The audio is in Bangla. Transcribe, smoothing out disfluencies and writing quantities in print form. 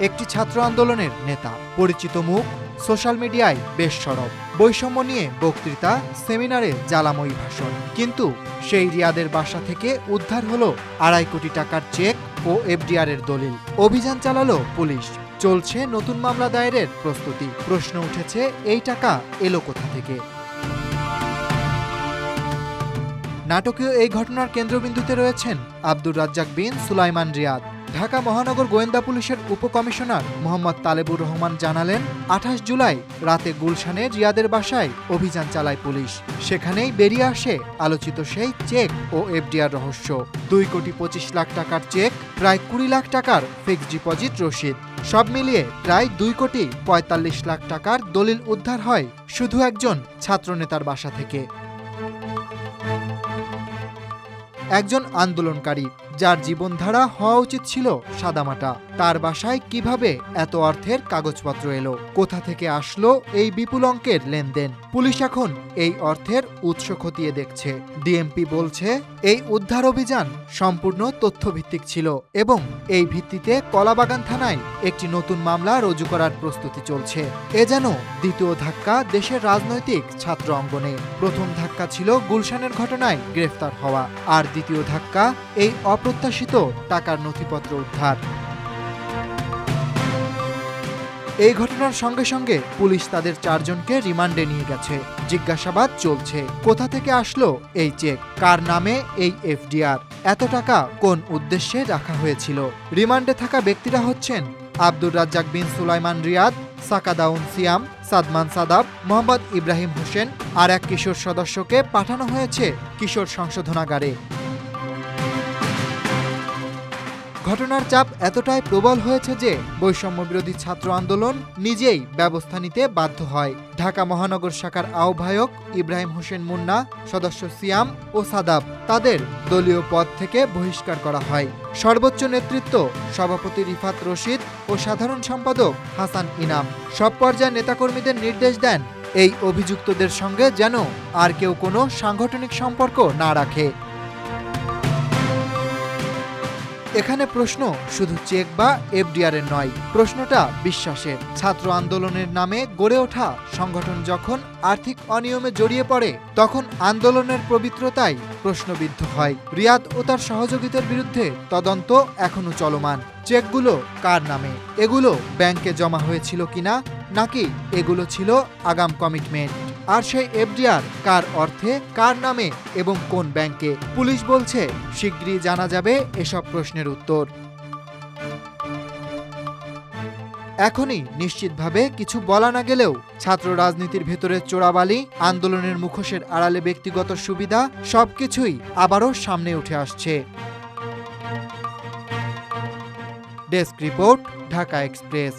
একটি ছাত্র আন্দোলনের নেতা, পরিচিত মুখ, সোশ্যাল মিডিয়ায় বেশ সরব। বৈষম্য নিয়ে বক্তৃতা, সেমিনারে জ্বালাময়ী ভাষণ। কিন্তু সেই রিয়াদের বাসা থেকে উদ্ধার হলো 2.5 কোটি টাকার চেক ও এফডিআর-এর দলিল। অভিযান চালালো পুলিশ। চলছে নতুন মামলা দায়েরের প্রস্তুতি। প্রশ্ন উঠেছে, এই টাকা এলো কোথা থেকে? নাটকীয় এই ঘটনার কেন্দ্রবিন্দুতে রয়েছেন আব্দুর রাজ্জাক বিন সুলাইমান রিয়াদ। ঢাকা মহানগর গোয়েন্দা পুলিশের উপকমিশনার মোহাম্মদ তালেবুর রহমান জানালেন, 28 জুলাই রাতে গুলশানে রিয়াদের বাসায় অভিযান চালায় পুলিশ। সেখানেই বেরিয়ে আসে আলোচিত সেই চেক ও এফডিআর রহস্য। 2 কোটি 25 লাখ টাকার চেক, প্রায় 20 লাখ টাকার ফিক্সড ডিপোজিট রসিদ, সব মিলিয়ে প্রায় 2 কোটি 45 লাখ টাকার দলিল উদ্ধার হয় শুধু একজন ছাত্রনেতার বাসা থেকে। একজন আন্দোলনকারী, যার জীবনধারা হওয়া উচিত ছিল সাদামাটা, তার বাসায় কিভাবে এত অর্থের কাগজপত্র এলো? কোথা থেকে আসলো এই বিপুল অঙ্কের লেনদেন? পুলিশ এখন এই অর্থের উৎস খতিয়ে দেখছে। ডিএমপি বলছে, এই উদ্ধার অভিযান সম্পূর্ণ তথ্যভিত্তিক ছিল এবং এই ভিত্তিতে কলাবাগান থানায় একটি নতুন মামলা রুজু করার প্রস্তুতি চলছে। এ যেন দ্বিতীয় ধাক্কা দেশের রাজনৈতিক ছাত্র অঙ্গনে। প্রথম ধাক্কা ছিল গুলশানের ঘটনায় গ্রেফতার হওয়া, আর দ্বিতীয় ধাক্কা এই অপ্রত্যাশিত টাকার নথিপত্র উদ্ধার। এই ঘটনার সঙ্গে সঙ্গে পুলিশ তাদের 4 জনকে রিমান্ডে নিয়ে গেছে। জিজ্ঞাসাবাদ চলছে, কোথা থেকে আসলো এই চেক, কার নামে এই এফডিআর, এত টাকা কোন উদ্দেশ্যে রাখা হয়েছিল। রিমান্ডে থাকা ব্যক্তিরা হচ্ছেন আব্দুর রাজ্জাক বিন সুলাইমান রিয়াদ, সাকাদাউন সিয়াম, সাদমান সাদাব, মোহাম্মদ ইব্রাহিম হোসেন। আর এক কিশোর সদস্যকে পাঠানো হয়েছে কিশোর সংশোধনাগারে। ঘটনার চাপ এতটাই প্রবল হয়েছে যে বৈষম্য বিরোধী ছাত্র আন্দোলন নিজেই ব্যবস্থা নিতে বাধ্য হয়। ঢাকা মহানগর শাখার আহ্বায়ক ইব্রাহিম হোসেন মুন্না, সদস্য সিয়াম ও সাদাব, তাদের দলীয় পদ থেকে বহিষ্কার করা হয়। সর্বোচ্চ নেতৃত্ব সভাপতি রিফাত রশিদ ও সাধারণ সম্পাদক হাসান ইনাম সব পর্যায়ের নেতাকর্মীদের নির্দেশ দেন, এই অভিযুক্তদের সঙ্গে যেন আর কেউ কোনো সাংগঠনিক সম্পর্ক না রাখে। এখানে প্রশ্ন শুধু চেক বা এফডিআর-এর নয়, প্রশ্নটা বিশ্বাসের। ছাত্র আন্দোলনের নামে গড়ে ওঠা সংগঠন যখন আর্থিক অনিয়মে জড়িয়ে পড়ে, তখন আন্দোলনের পবিত্রতাই প্রশ্নবিদ্ধ হয়। রিয়াদ ও তার সহযোগীদের বিরুদ্ধে তদন্ত এখনো চলমান। চেকগুলো কার নামে? এগুলো ব্যাংকে জমা হয়েছিল কিনা, নাকি এগুলো ছিল আগাম কমিটমেন্ট? আর সেই এফডিআর কার অর্থে, কার নামে এবং কোন ব্যাংকে? পুলিশ বলছে, শিগগিরই জানা যাবে এসব প্রশ্নের উত্তর। এখনই নিশ্চিতভাবে কিছু বলা না গেলেও ছাত্র রাজনীতির ভেতরে চোরাবালি, আন্দোলনের মুখোশের আড়ালে ব্যক্তিগত সুবিধা, সবকিছুই আবারও সামনে উঠে আসছে। Desk report, Dhaka express.